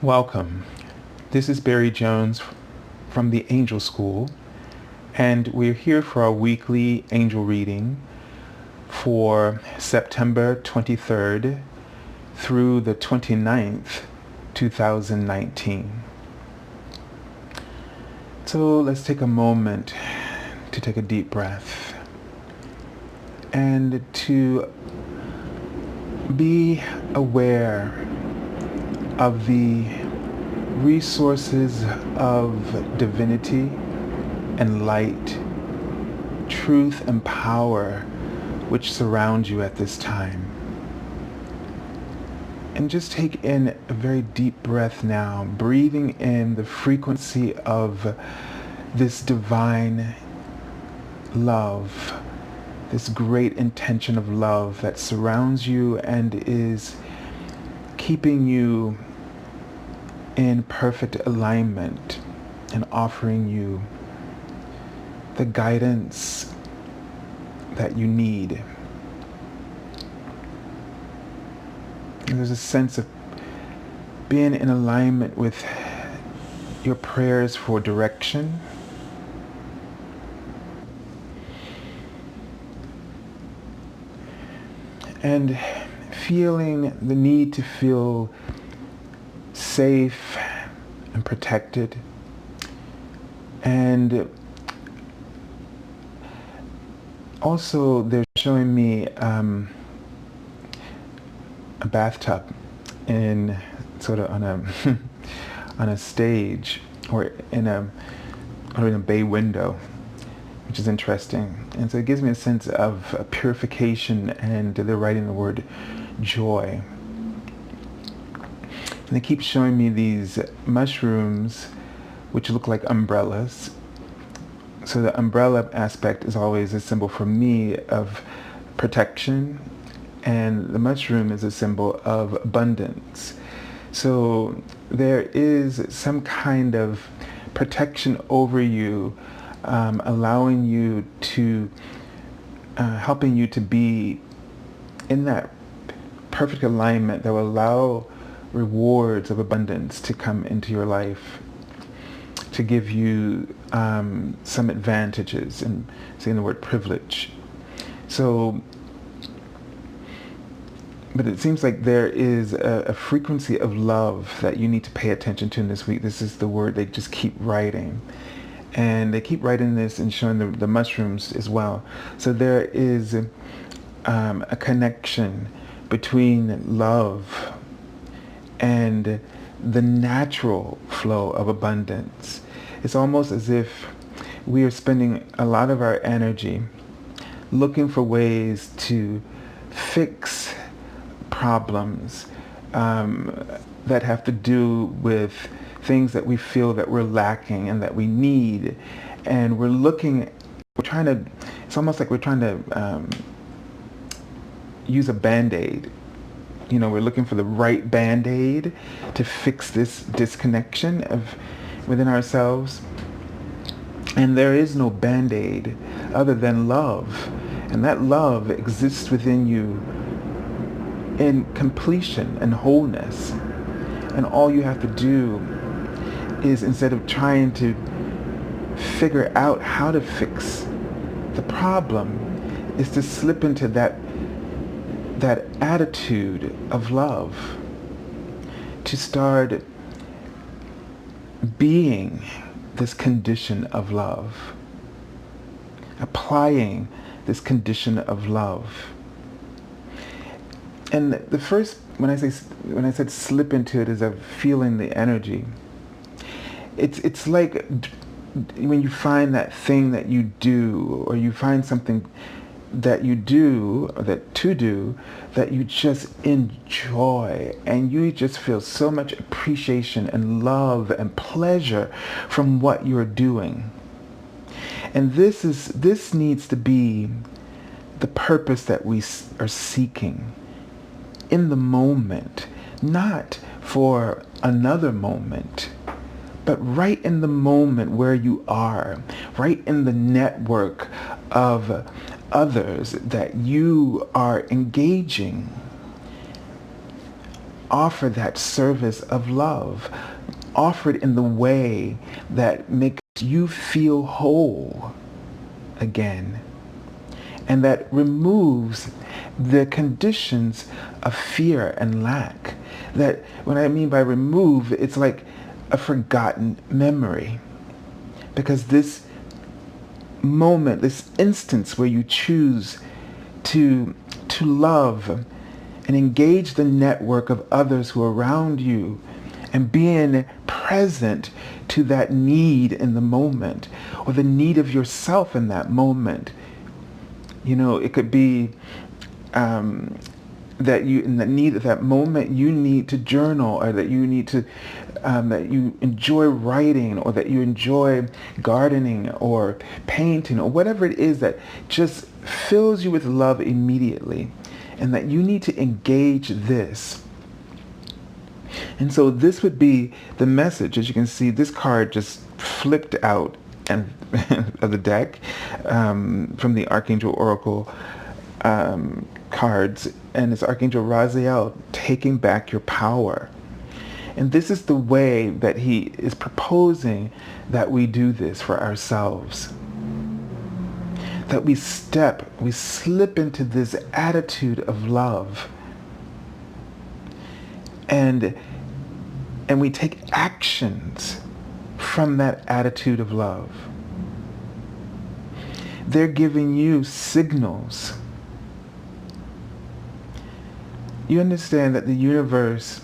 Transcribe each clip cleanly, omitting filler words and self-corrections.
Welcome. This is Barry Jones from the Angel School, and we're here for our weekly angel reading for September 23rd through the 29th, 2019. So let's take a moment to take a deep breath and to be aware of the resources of divinity and light, truth and power which surround you at this time. And just take in a very deep breath now, breathing in the frequency of this divine love, this great intention of love that surrounds you and is keeping you in perfect alignment and offering you the guidance that you need. And there's a sense of being in alignment with your prayers for direction, and feeling the need to feel safe and protected, and also they're showing me a bathtub in sort of on a on a stage or in a bay window, which is interesting. And so it gives me a sense of purification, and they're writing the word joy. And they keep showing me these mushrooms which look like umbrellas. So the umbrella aspect is always a symbol for me of protection, and the mushroom is a symbol of abundance. So there is some kind of protection over you, allowing you to, helping you to be in that perfect alignment that will allow rewards of abundance to come into your life, to give you some advantages, and saying the word privilege. So, but it seems like there is a frequency of love that you need to pay attention to in this week. This is the word they just keep writing. And they keep writing this and showing the mushrooms as well. So there is a connection between love and the natural flow of abundance. It's almost as if we are spending a lot of our energy looking for ways to fix problems that have to do with things that we feel that we're lacking and that we need. And it's almost like we're trying to use a Band-Aid. You know, we're looking for the right Band-Aid to fix this disconnection within ourselves. And there is no Band-Aid other than love. And that love exists within you in completion and wholeness. And all you have to do is, instead of trying to figure out how to fix the problem, is to slip into that attitude of love, to start being this condition of love, applying this condition of love. And the first, when I said slip into it, is of feeling the energy. It's like when you find that thing that you do, or you find something that you do, or that you just enjoy, and you just feel so much appreciation and love and pleasure from what you're doing. And this needs to be the purpose that we are seeking in the moment, not for another moment, but right in the moment where you are, right in the network of others that you are engaging. offer that service of love, offered in the way that makes you feel whole again, and that removes the conditions of fear and lack. That, when I mean by remove, it's like a forgotten memory. Because this moment, this instance where you choose to love and engage the network of others who are around you, and being present to that need in the moment, or the need of yourself in that moment. It could be that you, in the need of that moment, you need to journal, or that you need to, that you enjoy writing, or that you enjoy gardening or painting, or whatever it is that just fills you with love immediately, and that you need to engage this. And so this would be the message. As you can see, this card just flipped out and of the deck from the Archangel Oracle cards, and it's Archangel Raziel, taking back your power. And this is the way that he is proposing that we do this for ourselves. That we slip into this attitude of love. And we take actions from that attitude of love. They're giving you signals. You understand that the universe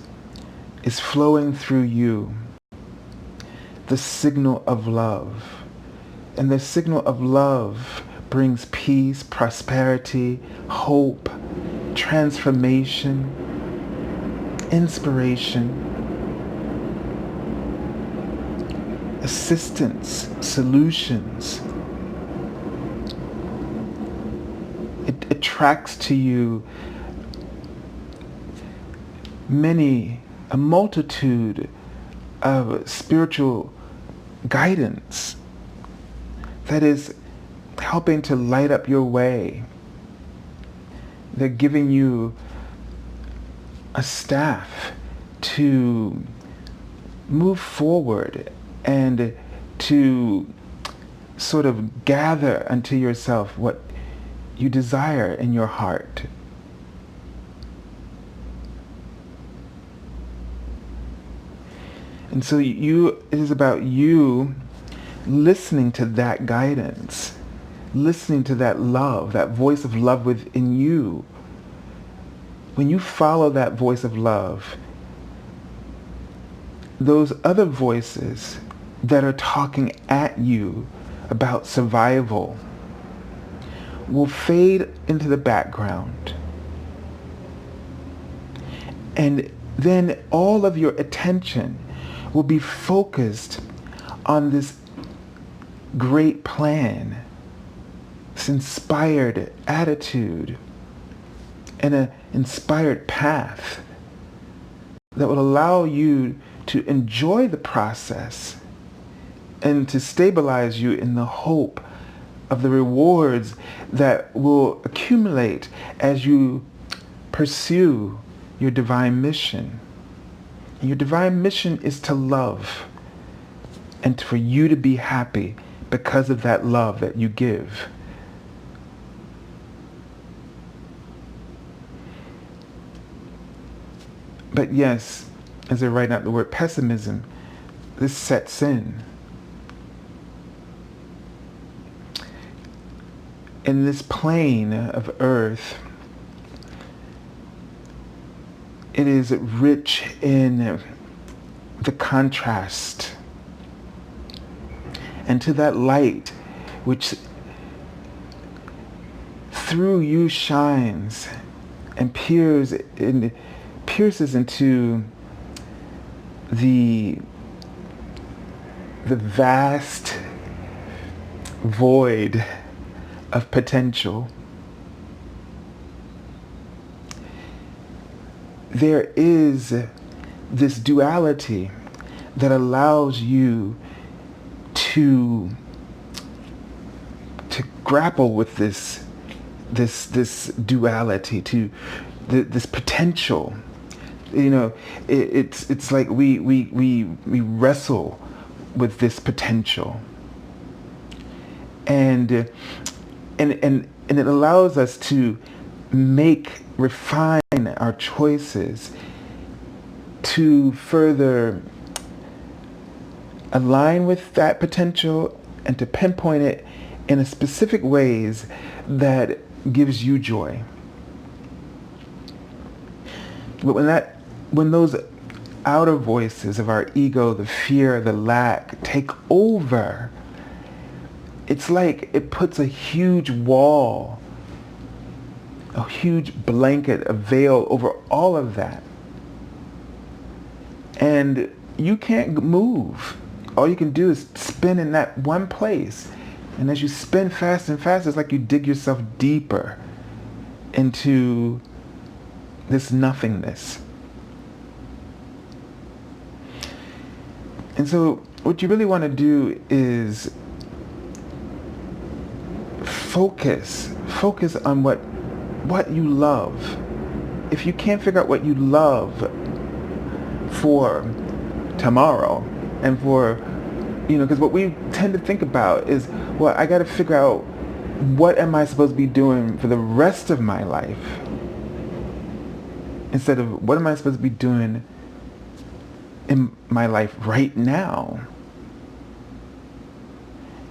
is flowing through you, the signal of love. And the signal of love brings peace, prosperity, hope, transformation, inspiration, assistance, solutions. It attracts to you a multitude of spiritual guidance that is helping to light up your way. They're giving you a staff to move forward and to sort of gather unto yourself what you desire in your heart. And so it is about you listening to that guidance, listening to that love, that voice of love within you. When you follow that voice of love, those other voices that are talking at you about survival will fade into the background. And then all of your attention will be focused on this great plan, this inspired attitude, and an inspired path that will allow you to enjoy the process and to stabilize you in the hope of the rewards that will accumulate as you pursue your divine mission. And your divine mission is to love, and for you to be happy because of that love that you give. But yes, as I write out the word pessimism, this sets in. In this plane of earth, it is rich in the contrast, and to that light which through you shines and pierces into the vast void of potential. There is this duality that allows you to grapple with this duality, this potential, It's like we wrestle with this potential, and it allows us to refine our choices to further align with that potential and to pinpoint it in a specific ways that gives you joy. But when those outer voices of our ego, the fear, the lack, take over, it's like it puts a huge wall, a huge blanket, a veil over all of that. And you can't move. All you can do is spin in that one place. And as you spin fast and fast, it's like you dig yourself deeper into this nothingness. And so what you really want to do is focus on what you love. If you can't figure out what you love for tomorrow, and for, because what we tend to think about is, well, I got to figure out what am I supposed to be doing for the rest of my life, instead of what am I supposed to be doing in my life right now.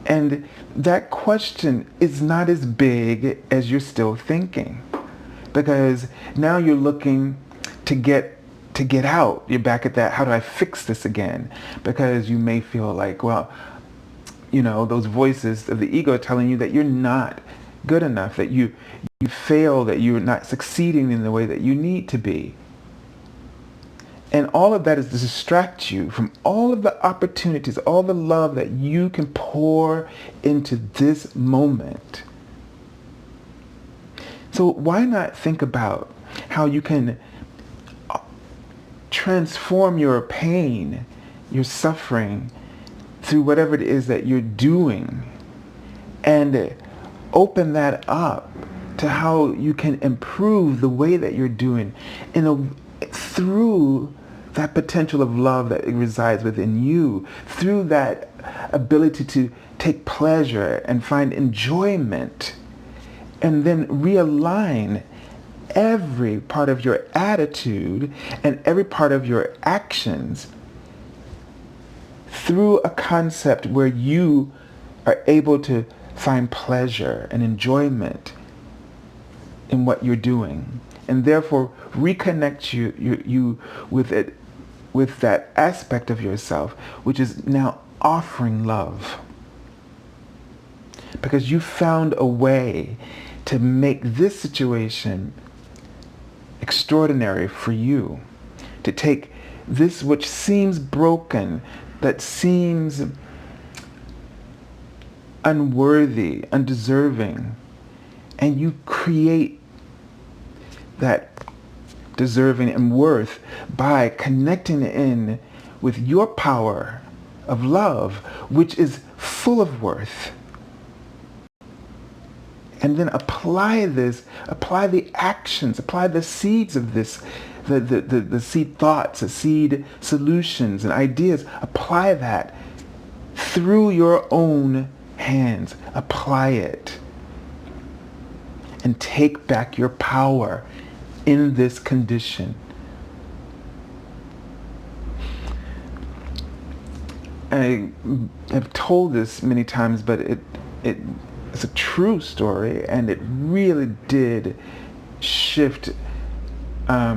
And that question is not as big as you're still thinking, because now you're looking to get out. You're back at that, how do I fix this again? Because you may feel like, well, those voices of the ego are telling you that you're not good enough, that you fail, that you're not succeeding in the way that you need to be. And all of that is to distract you from all of the opportunities, all the love that you can pour into this moment. So why not think about how you can transform your pain, your suffering, through whatever it is that you're doing, and open that up to how you can improve the way that you're doing through that potential of love that resides within you, through that ability to take pleasure and find enjoyment, and then realign every part of your attitude and every part of your actions through a concept where you are able to find pleasure and enjoyment in what you're doing, and therefore reconnect you with it, with that aspect of yourself which is now offering love, because you found a way to make this situation extraordinary for you, to take this which seems broken, that seems unworthy, undeserving, and you create that deserving and worth by connecting in with your power of love, which is full of worth. And then apply the actions, apply the seeds of this, the seed thoughts, the seed solutions and ideas. Apply that through your own hands. Apply it. And take back your power in this condition. I have told this many times, but it's a true story, and it really did shift a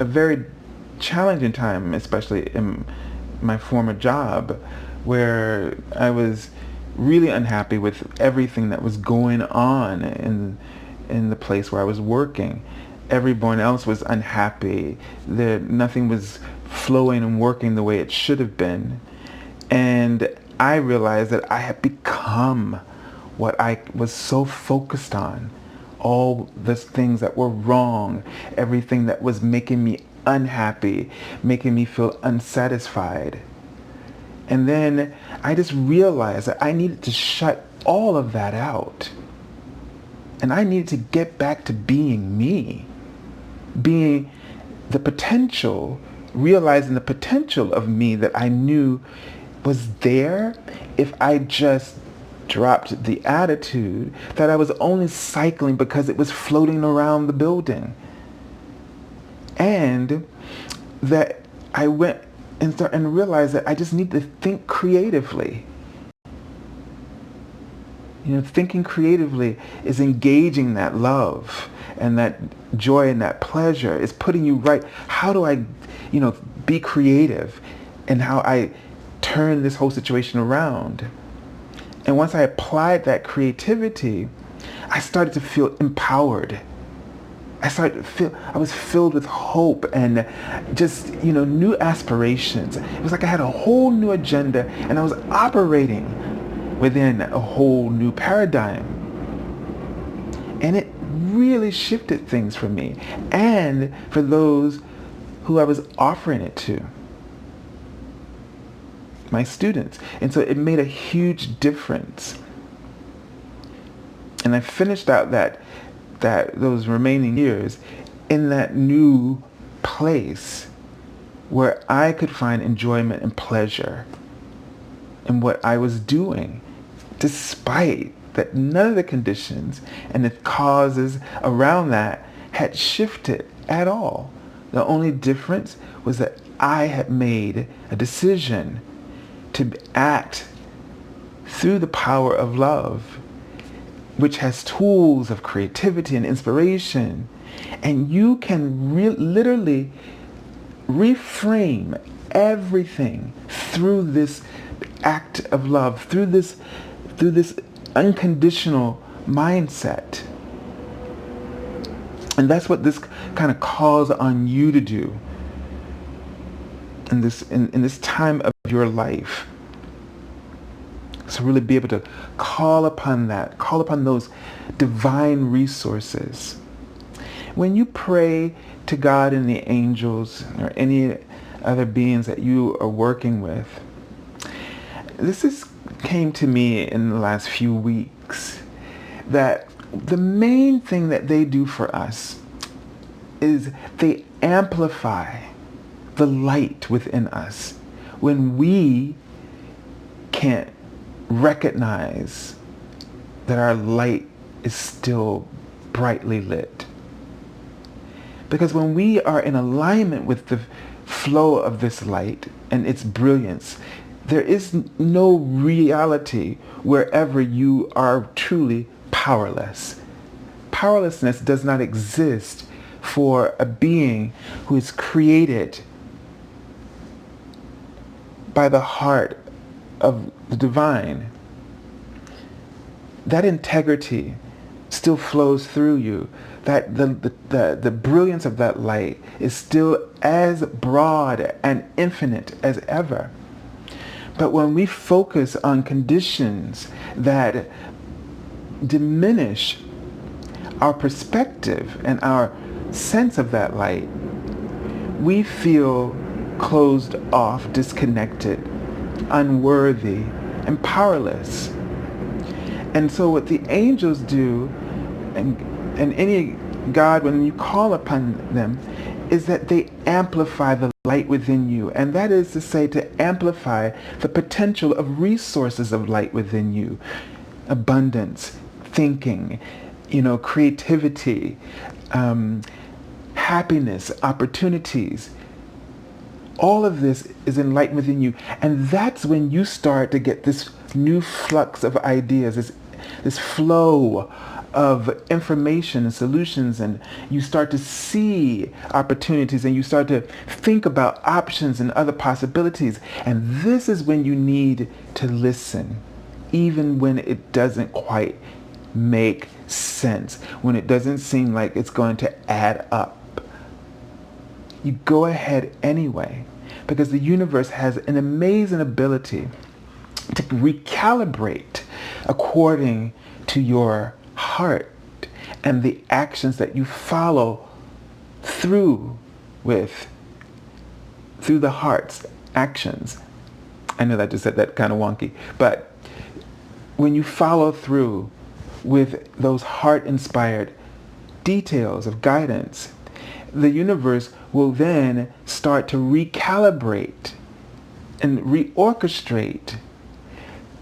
very challenging time, especially in my former job, where I was really unhappy with everything that was going on in the place where I was working. Everyone else was unhappy. Nothing was flowing and working the way it should have been. And I realized that I had become what I was so focused on. All the things that were wrong, everything that was making me unhappy, making me feel unsatisfied. And then I just realized that I needed to shut all of that out. And I needed to get back to being me. Being the potential, realizing the potential of me that I knew was there if I just dropped the attitude that I was only cycling because it was floating around the building. And that I went and realized that I just need to think creatively. Thinking creatively is engaging that love and that joy and that pleasure. Is putting you right. How do I, be creative in how I turn this whole situation around? And once I applied that creativity, I started to feel empowered. I was filled with hope and just, new aspirations. It was like I had a whole new agenda and I was operating within a whole new paradigm. And it really shifted things for me and for those who I was offering it to, my students. And so it made a huge difference. And I finished out those remaining years in that new place where I could find enjoyment and pleasure in what I was doing, despite that none of the conditions and the causes around that had shifted at all. The only difference was that I had made a decision to act through the power of love, which has tools of creativity and inspiration. And you can literally reframe everything through this act of love, through this unconditional mindset. And that's what this kind of calls on you to do in this time of your life. So really be able to call upon those divine resources. When you pray to God and the angels or any other beings that you are working with, this came to me in the last few weeks, that the main thing that they do for us is they amplify the light within us when we can't recognize that our light is still brightly lit. Because when we are in alignment with the flow of this light and its brilliance, there is no reality wherever you are truly powerless. Powerlessness does not exist for a being who is created by the heart of the divine. That integrity still flows through you. That the brilliance of that light is still as broad and infinite as ever. But when we focus on conditions that diminish our perspective and our sense of that light, we feel closed off, disconnected, unworthy, and powerless. And so what the angels do, and any God, when you call upon them, is that they amplify the light within you. And that is to say, to amplify the potential of resources of light within you. Abundance, thinking, creativity, happiness, opportunities. All of this is in light within you. And that's when you start to get this new flux of ideas, this flow of information and solutions, and you start to see opportunities and you start to think about options and other possibilities. And this is when you need to listen, even when it doesn't quite make sense, when it doesn't seem like it's going to add up. You go ahead anyway, because the universe has an amazing ability to recalibrate according to your heart and the actions that you follow through the heart's actions. I know that just said that kind of wonky, but when you follow through with those heart-inspired details of guidance, the universe will then start to recalibrate and reorchestrate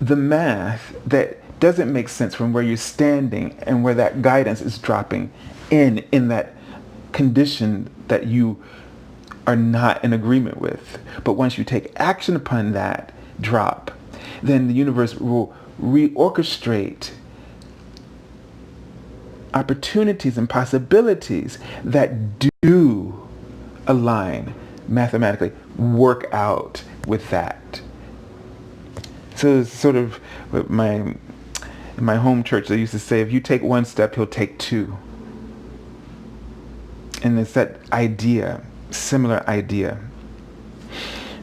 the math that doesn't make sense from where you're standing and where that guidance is dropping in that condition that you are not in agreement with. But once you take action upon that drop, then the universe will reorchestrate opportunities and possibilities that do align mathematically, work out with that. So it's sort of what in my home church, they used to say, if you take one step, he'll take two. And it's that idea, similar idea.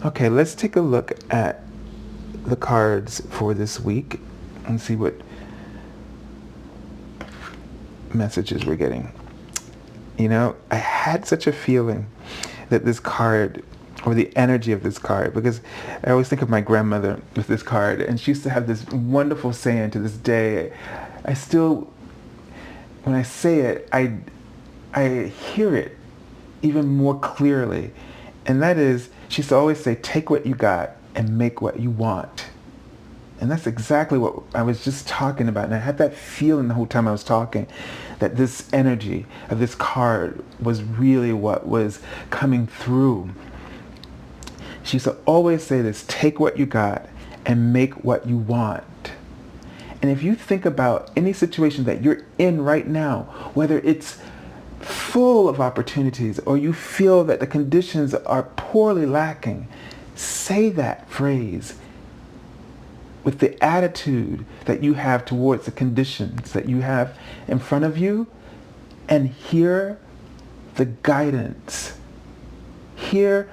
Okay, let's take a look at the cards for this week and see what messages we're getting. You know, I had such a feeling that this card, or the energy of this card, because I always think of my grandmother with this card, and she used to have this wonderful saying. To this day, I still, when I say it, I hear it even more clearly. And that is, she used to always say, take what you got and make what you want. And that's exactly what I was just talking about. And I had that feeling the whole time I was talking, that this energy of this card was really what was coming through. She used to always say this, take what you got and make what you want. And if you think about any situation that you're in right now, whether it's full of opportunities or you feel that the conditions are poorly lacking, say that phrase with the attitude that you have towards the conditions that you have in front of you, and hear the guidance. Hear,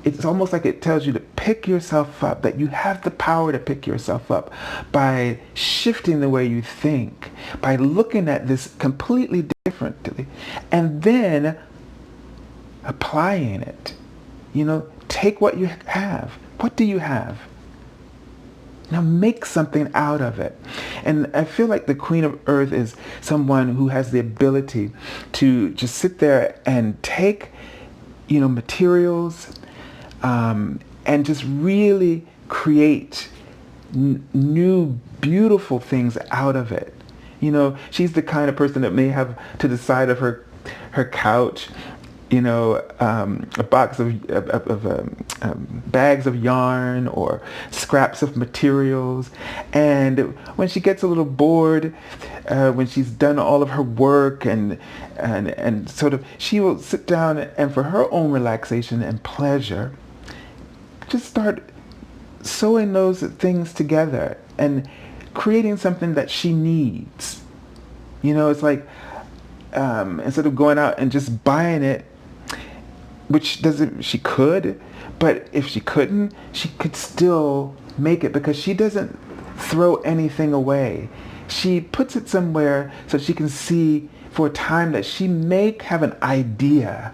it's almost like it tells you to pick yourself up, that you have the power to pick yourself up by shifting the way you think, by looking at this completely differently, and then applying it. You know, take what you have. What do you have? Now make something out of it. And I feel like the Queen of Earth is someone who has the ability to just sit there and take, you know, materials, and just really create new, beautiful things out of it. You know, she's the kind of person that may have to the side of her couch, you know, a box of bags of yarn or scraps of materials. And when she gets a little bored, when she's done all of her work and sort of, she will sit down and for her own relaxation and pleasure, just start sewing those things together and creating something that she needs. You know, it's like, instead of going out and just buying it, which she could, but if she couldn't, she could still make it, because she doesn't throw anything away. She puts it somewhere so she can see for a time that she may have an idea.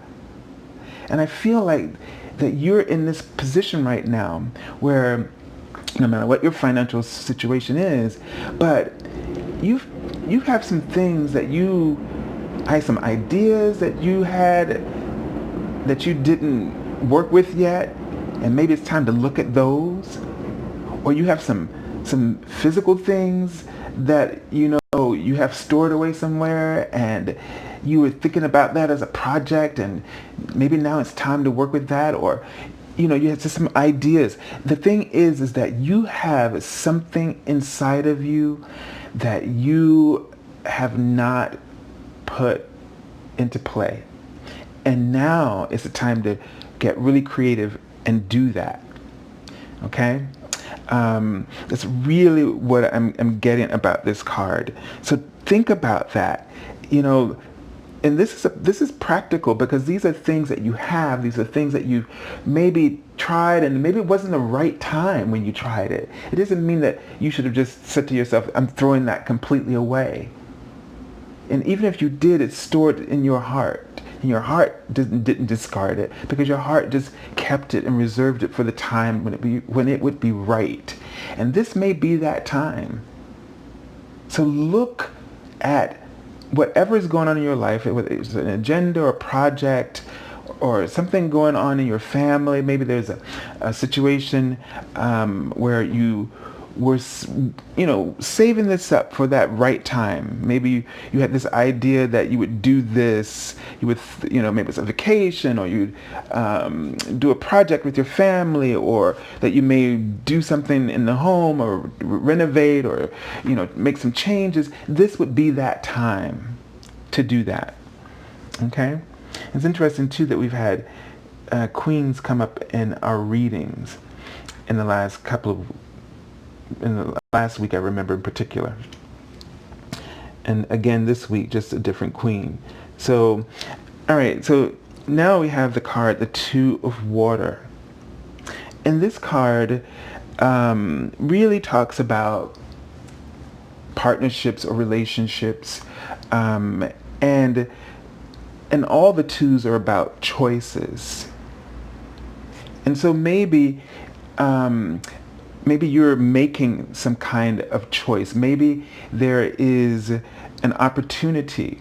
And I feel like that you're in this position right now where no matter what your financial situation is, but you have some things that some ideas that you had that you didn't work with yet, and maybe it's time to look at those. Or you have some physical things that you know you have stored away somewhere, and you were thinking about that as a project, and maybe now it's time to work with that. Or you know, you have just some ideas. The thing is that you have something inside of you that you have not put into play. And now is the time to get really creative and do that. Okay? That's really what I'm getting about this card. So think about that. You know, and this is practical, because these are things that you have. These are things that you maybe tried, and maybe it wasn't the right time when you tried it. It doesn't mean that you should have just said to yourself, I'm throwing that completely away. And even if you did, it's stored in your heart. And your heart didn't discard it, because your heart just kept it and reserved it for the time when it would be right. And this may be that time. So look at whatever is going on in your life, whether it's an agenda or a project or something going on in your family, maybe there's a situation where you were, saving this up for that right time. Maybe you had this idea that you would do this, you would, maybe it's a vacation, or you'd do a project with your family, or that you may do something in the home, or renovate, or, make some changes. This would be that time to do that. Okay? It's interesting too that we've had queens come up in our readings in the last week, I remember in particular. And again this week, just a different queen. So, all right, so now we have the card, the Two of Water. And this card really talks about partnerships or relationships, and all the twos are about choices. And so maybe you're making some kind of choice. Maybe there is an opportunity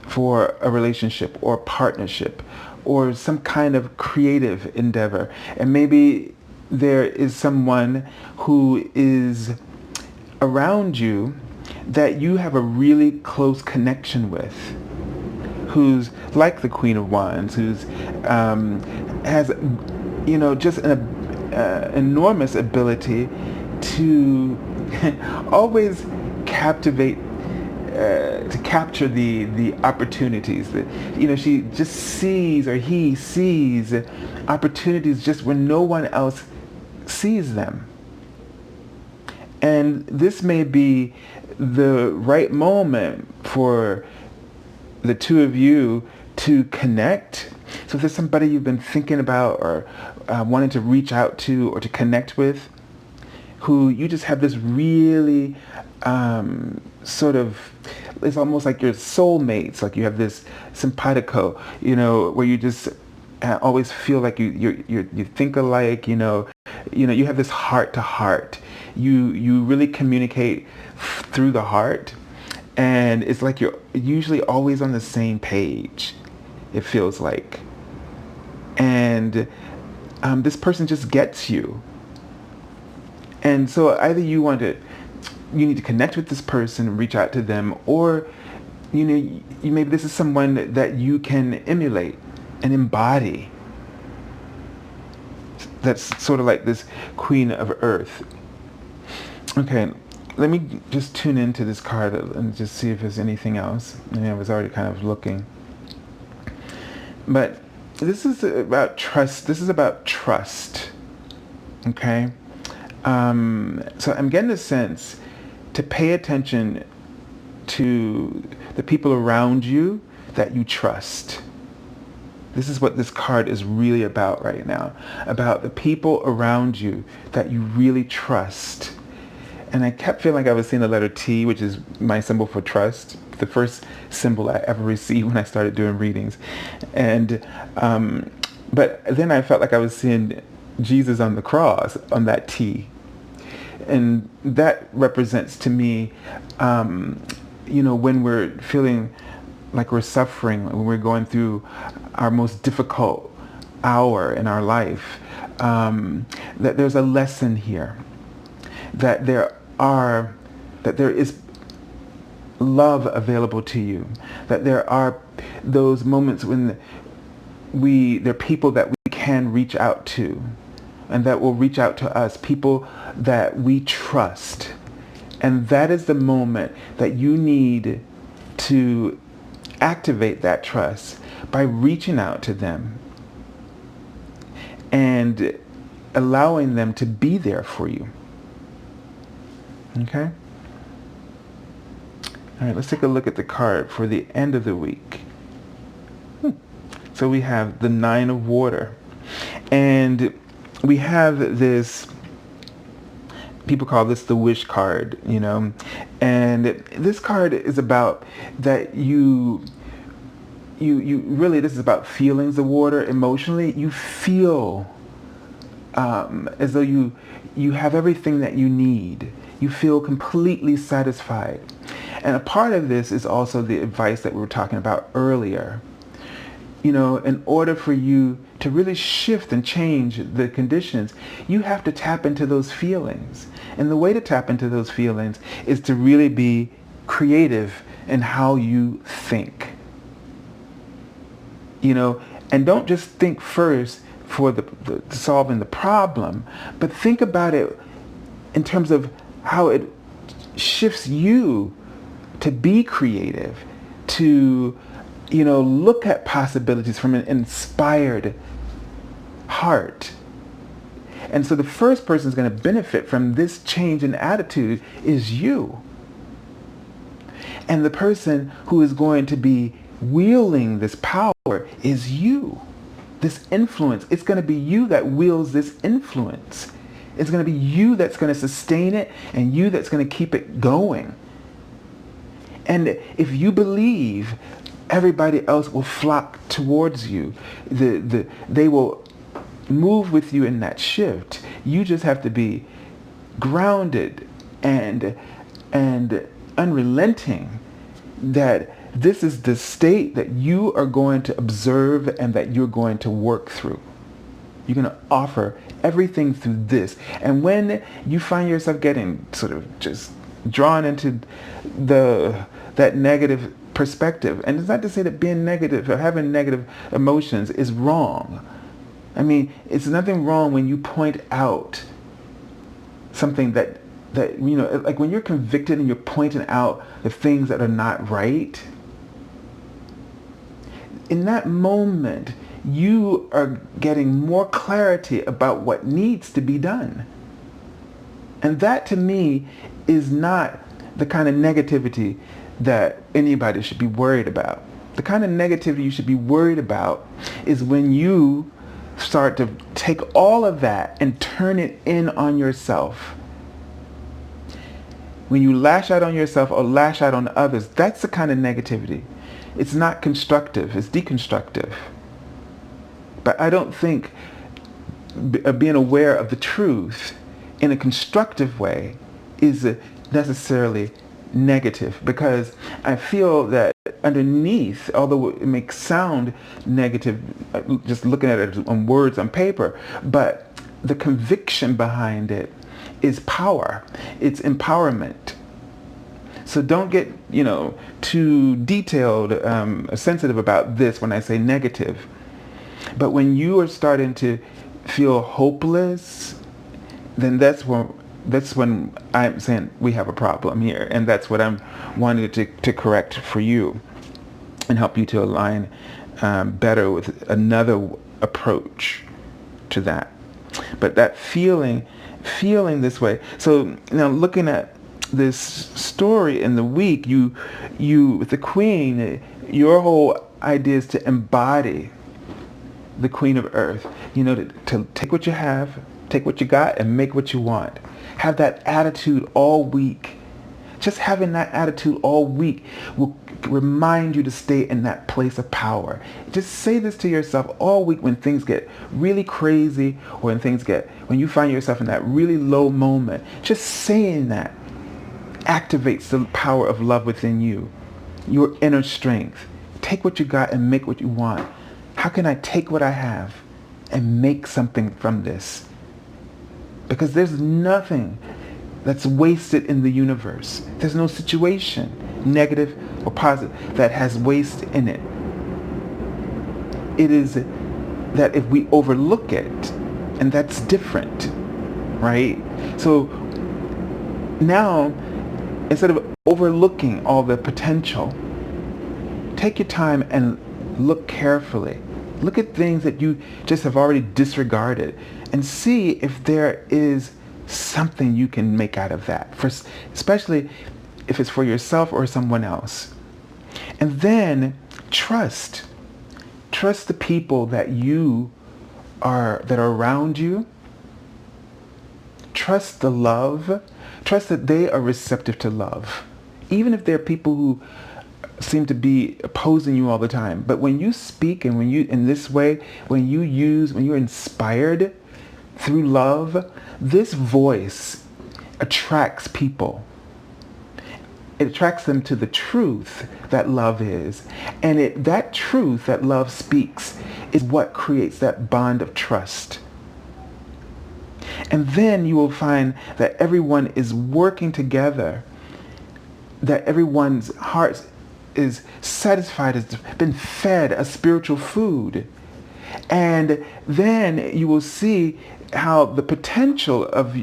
for a relationship or a partnership or some kind of creative endeavor. And maybe there is someone who is around you that you have a really close connection with, who's like the Queen of Wands, who's has just an enormous ability to always capture the opportunities that she just sees, or he sees opportunities just when no one else sees them. And this may be the right moment for the two of you to connect. So if there's somebody you've been thinking about or wanting to reach out to or to connect with, who you just have this really sort of, it's almost like your soulmates, like you have this simpatico, where you just always feel like you think alike, you have this heart to heart. You really communicate through the heart, and it's like you're usually always on the same page, it feels like. And this person just gets you. And so either you need to connect with this person and reach out to them, or maybe this is someone that you can emulate and embody. That's sort of like this Queen of Earth. Okay, let me just tune into this card and just see if there's anything else. I was already kind of looking. But this is about trust. This is about trust. Okay? So I'm getting the sense to pay attention to the people around you that you trust. This is what this card is really about right now. About the people around you that you really trust. And I kept feeling like I was seeing the letter T, which is my symbol for trust. The first symbol I ever received when I started doing readings. And but then I felt like I was seeing Jesus on the cross on that T. And that represents to me, when we're feeling like we're suffering, when we're going through our most difficult hour in our life, that there's a lesson here. That there is love available to you. That there are those moments when there are people that we can reach out to, and that will reach out to us, people that we trust. And that is the moment that you need to activate that trust by reaching out to them and allowing them to be there for you. Okay? All right, let's take a look at the card for the end of the week. So we have the Nine of Water. And we have this, people call this the wish card, and this card is about that you really, this is about feelings, the water, emotionally. You feel as though you have everything that you need. You feel completely satisfied. And a part of this is also the advice that we were talking about earlier. You know, in order for you to really shift and change the conditions, you have to tap into those feelings. And the way to tap into those feelings is to really be creative in how you think. You know, and don't just think first for the solving the problem, but think about it in terms of how it shifts you to be creative, to, you know, look at possibilities from an inspired heart. And so the first person is going to benefit from this change in attitude is you. And the person who is going to be wielding this power is you. This influence, it's going to be you that wields this influence. It's going to be you that's going to sustain it and you that's going to keep it going. And if you believe, everybody else will flock towards you. They will move with you in that shift. You just have to be grounded and unrelenting that this is the state that you are going to observe and that you're going to work through. You're going to offer everything through this. And when you find yourself getting sort of just drawn into that negative perspective, and it's not to say that being negative or having negative emotions is wrong. I mean, it's nothing wrong when you point out something that you know, like when you're convicted and you're pointing out the things that are not right. In that moment, you are getting more clarity about what needs to be done. And that to me is not the kind of negativity that anybody should be worried about. The kind of negativity you should be worried about is when you start to take all of that and turn it in on yourself. When you lash out on yourself or lash out on others, that's the kind of negativity. It's not constructive, it's deconstructive. But I don't think being aware of the truth in a constructive way is necessarily negative, because I feel that underneath, although it may sound negative just looking at it on words on paper, but the conviction behind it is power. It's empowerment. So don't get, you know, too detailed, sensitive about this when I say negative. But when you are starting to feel hopeless, then that's when I'm saying we have a problem here. And that's what I'm wanting to correct for you and help you to align better with another approach to that. But that feeling this way. So now looking at this story in the week, you with the queen, your whole idea is to embody the queen of earth. You know, to take what you have, take what you got, and make what you want. Have that attitude all week. Just having that attitude all week will remind you to stay in that place of power. Just say this to yourself all week when things get really crazy, or when you find yourself in that really low moment. Just saying that activates the power of love within you, your inner strength. Take what you got and make what you want. How can I take what I have and make something from this? Because there's nothing that's wasted in the universe. There's no situation, negative or positive, that has waste in it. It is that if we overlook it, and that's different, right? So now, instead of overlooking all the potential, take your time and look carefully. Look at things that you just have already disregarded and see if there is something you can make out of that, especially if it's for yourself or someone else. And then trust the people that are around you. Trust the love. Trust that they are receptive to love, even if they're people who seem to be opposing you all the time. But when you speak and when you in this way, when you're inspired through love, this voice attracts people. it attracts them to the truth that love is. And that truth that love speaks is what creates that bond of trust. And then you will find that everyone is working together, that everyone's heart is satisfied, has been fed a spiritual food. And then you will see how the potential of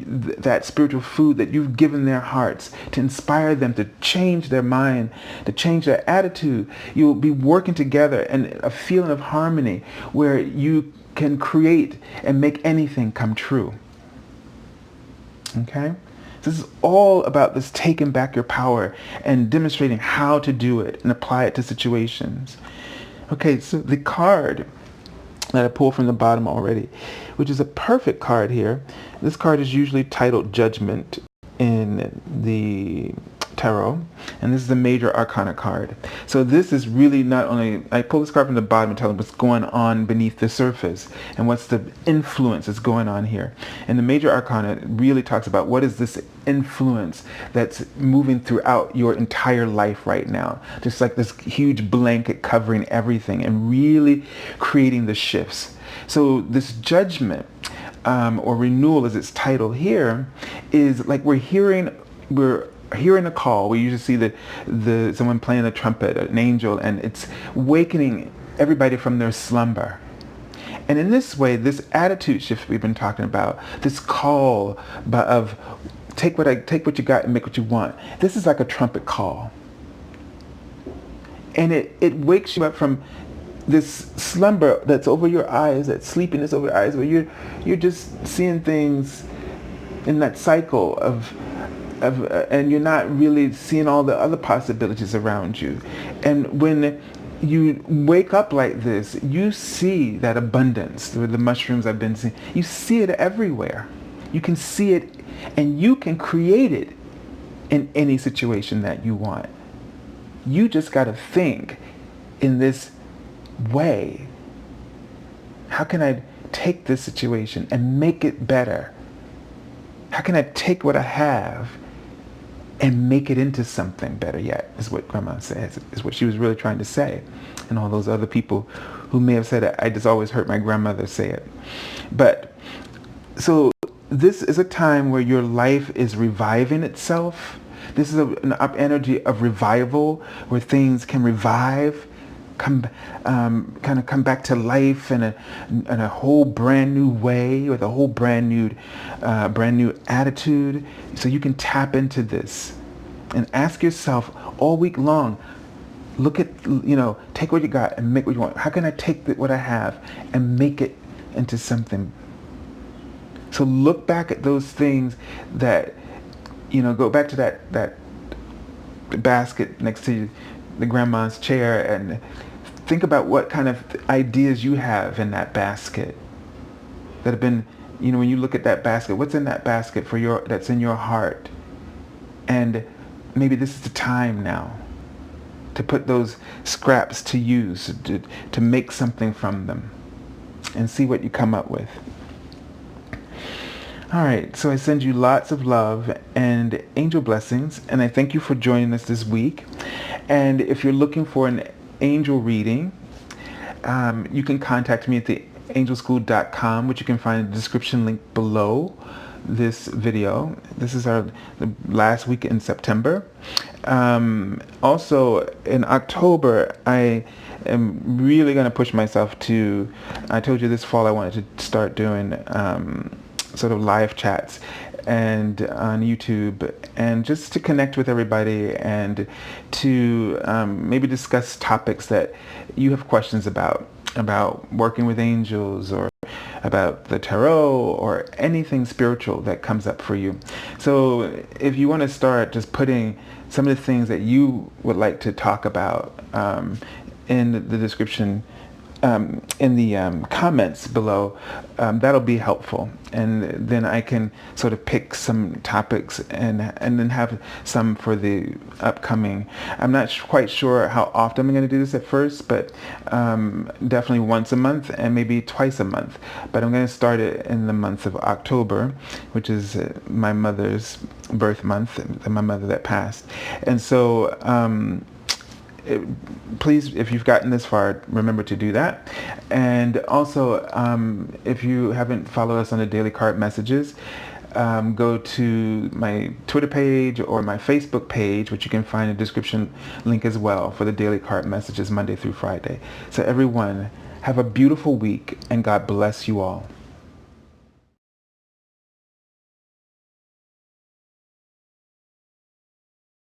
that spiritual food that you've given their hearts to inspire them to change their mind, to change their attitude. You'll be working together and a feeling of harmony where you can create and make anything come true. Okay? This is all about this taking back your power and demonstrating how to do it and apply it to situations. Okay, so the card that I pulled from the bottom already, which is a perfect card here. This card is usually titled Judgment in the tarot, and this is the major arcana card. So this is really not only, I pull this card from the bottom and tell them what's going on beneath the surface and what's the influence that's going on here. And the major arcana really talks about what is this influence that's moving throughout your entire life right now, just like this huge blanket covering everything and really creating the shifts. So this judgment or renewal, as it's titled here, is like we're hearing a call. We usually see the someone playing a trumpet, an angel, and it's wakening everybody from their slumber. And in this way, this attitude shift we've been talking about, this call of take what you got and make what you want. This is like a trumpet call. And it wakes you up from this slumber that's over your eyes, that sleepiness over your eyes, where you're just seeing things in that cycle of and you're not really seeing all the other possibilities around you. And when you wake up like this, you see that abundance with the mushrooms I've been seeing. You see it everywhere. You can see it, and you can create it in any situation that you want. You just got to think in this way. How can I take this situation and make it better? How can I take what I have and make it into something better yet, is what Grandma says, is what she was really trying to say. And all those other people who may have said it, I just always heard my grandmother say it. But, so this is a time where your life is reviving itself. This is an up energy of revival, where things can revive, kind of come back to life in a whole brand new way, with a whole brand new attitude. So you can tap into this and ask yourself all week long, look at, take what you got and make what you want. How can I take what I have and make it into something? So look back at those things that, go back to that basket next to the grandma's chair and think about what kind of ideas you have in that basket that have been, when you look at that basket, what's in that basket that's in your heart? And maybe this is the time now to put those scraps to use, to make something from them, and see what you come up with. All right, so I send you lots of love and angel blessings, and I thank you for joining us this week. And if you're looking for an angel reading, you can contact me at theangelschool.com, which you can find in the description link below this video. This is the last week in September. Also in October, I am really going to push myself I told you this fall I wanted to start doing sort of live chats and on YouTube, and just to connect with everybody and to maybe discuss topics that you have questions about working with angels or about the tarot or anything spiritual that comes up for you. So if you want to start just putting some of the things that you would like to talk about in the description in the comments below, that'll be helpful, and then I can sort of pick some topics and then have some for the upcoming. I'm not quite sure how often I'm going to do this at first, but definitely once a month and maybe twice a month. But I'm going to start it in the month of October, which is my mother's birth month, my mother that passed. And so please, if you've gotten this far, remember to do that. And also, if you haven't followed us on the Daily Card Messages, go to my Twitter page or my Facebook page, which you can find a description link as well, for the Daily Card Messages Monday through Friday. So everyone, have a beautiful week, and God bless you all.